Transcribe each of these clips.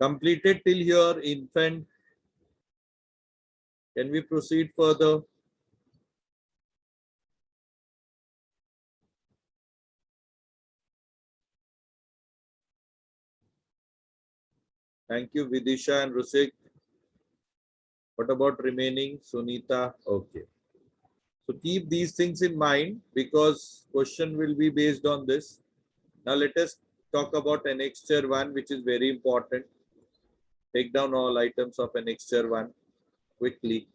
Completed till here, infant. Can we proceed further? Thank you, Vidisha and Rusik. What about remaining? Sunita? Okay. So keep these things in mind because question will be based on this. Now let us talk about annexure 1, which is very important. Take down all items of annexure 1 quickly.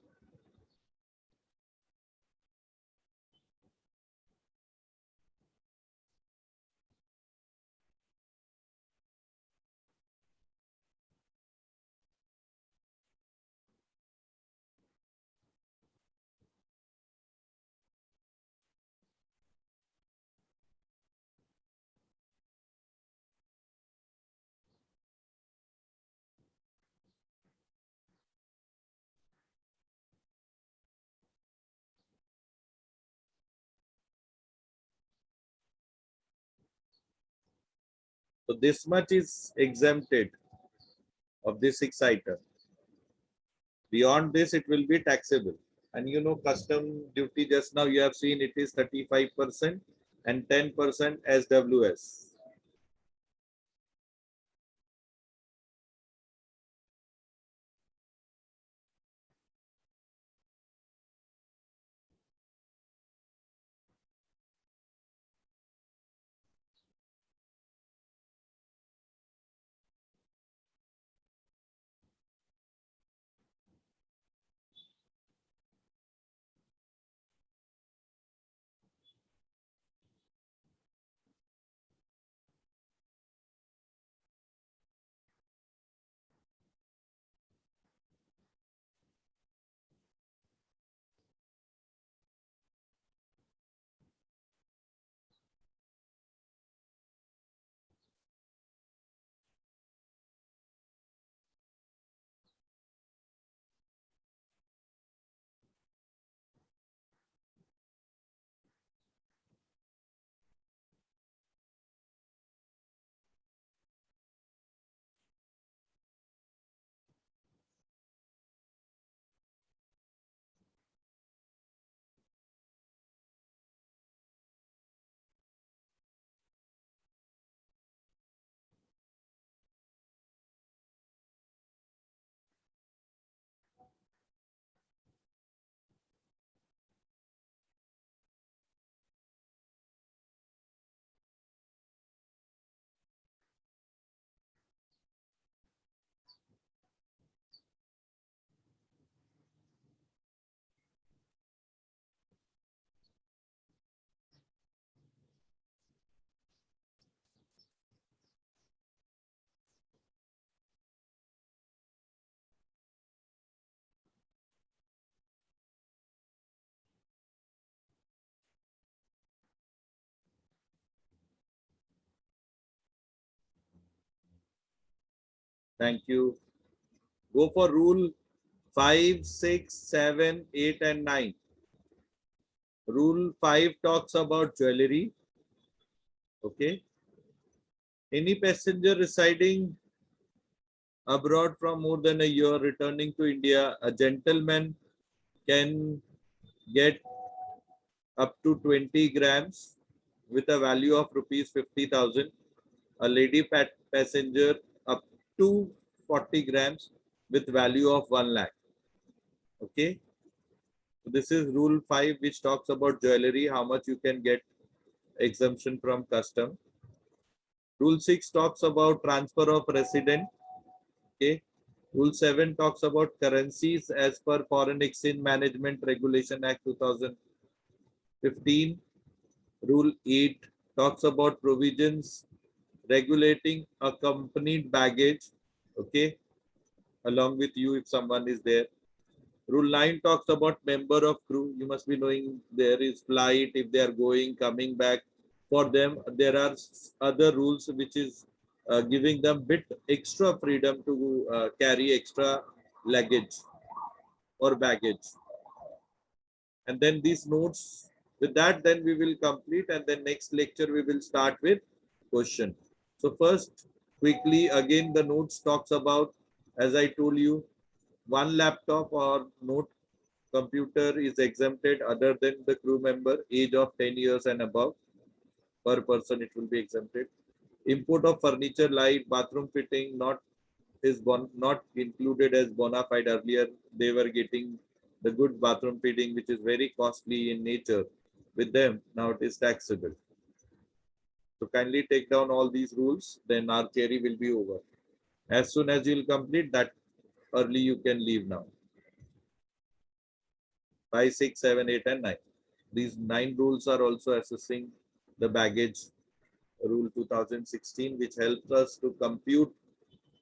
So this much is exempted of the 6 item. Beyond this, it will be taxable. And you know, custom duty just now you have seen it is 35% and 10% SWS. Thank you. Go for rule 5, 6, 7, 8, and 9. Rule 5 talks about jewelry. Okay. Any passenger residing abroad from more than a year returning to India, a gentleman can get up to 20 grams with a value of rupees 50,000. A lady passenger up to 40 grams with value of 1 lakh. Okay. So this is rule 5, which talks about jewelry, how much you can get exemption from custom. Rule 6 talks about transfer of resident. Okay. Rule 7 talks about currencies as per Foreign Exchange Management Regulation Act 2015. Rule 8 talks about provisions regulating accompanied baggage, okay, along with you if someone is there. Rule 9 talks about member of crew. You must be knowing there is flight if they are going, coming back. For them, there are other rules which is giving them bit extra freedom to carry extra luggage or baggage. And then these notes, with that, then we will complete. And then next lecture, we will start with question. So first, Quickly, again, the notes talks about, as I told you, one laptop or note computer is exempted other than the crew member, age of 10 years and above. Per person, it will be exempted. Import of furniture, light, bathroom fitting, not included as bona fide. Earlier, they were getting the good bathroom fitting, which is very costly in nature. With them, now it is taxable. So kindly take down all these rules, then our theory will be over. As soon as you'll complete that, early you can leave now. 5, 6, 7, 8, and 9. These 9 rules are also assessing the baggage rule 2016, which helps us to compute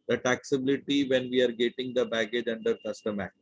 the taxability when we are getting the baggage under Custom Act.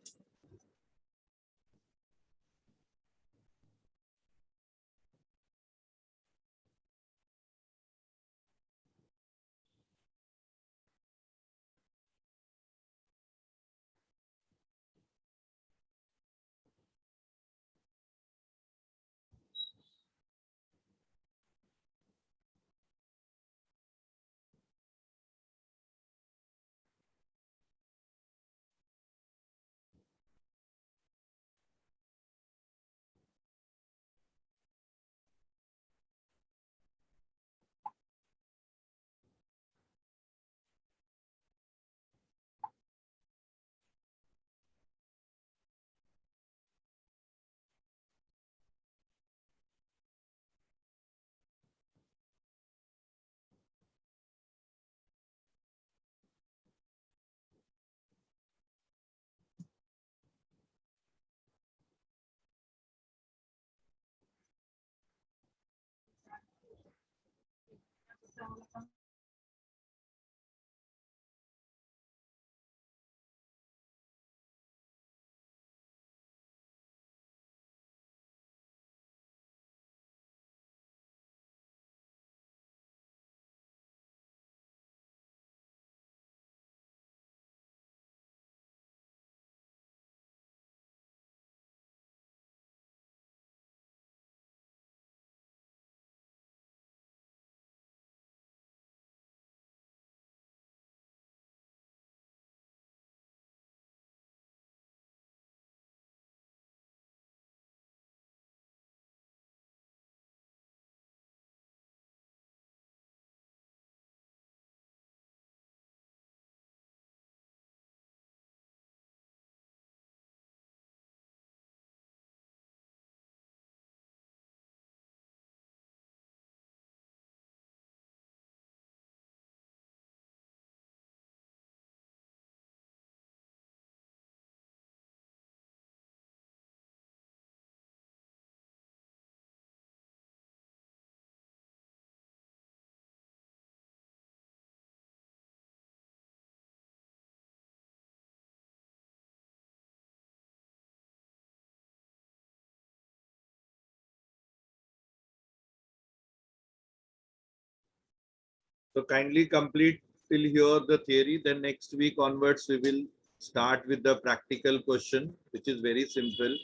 So kindly complete till here the theory. Then next week onwards, we will start with the practical question, which is very simple.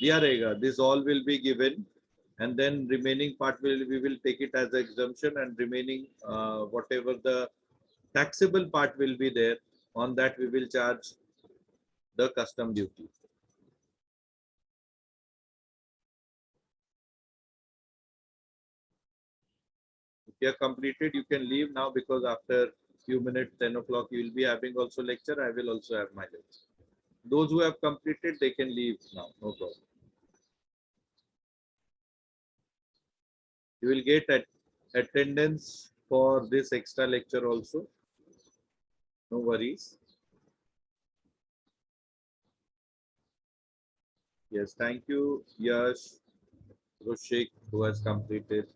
Diya rahega. This all will be given, and then remaining part we will take it as exemption, and remaining whatever the taxable part will be there, on that we will charge the custom duty. If you are completed, you can leave now, because after few minutes, 10 o'clock, you will be having also lecture. I will also have my lecture. Those who have completed, they can leave now. No problem. You will get attendance for this extra lecture also. No worries. Yes, thank you, Yash, Rushik, who has completed.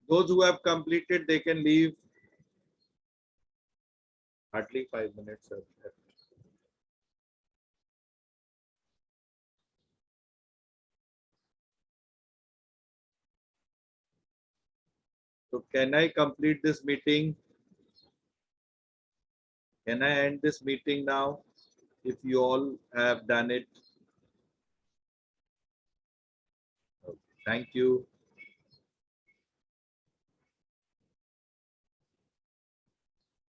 Those who have completed, they can leave. Hardly 5 minutes. So can I complete this meeting? Can I end this meeting now? If you all have done it. Okay. Thank you.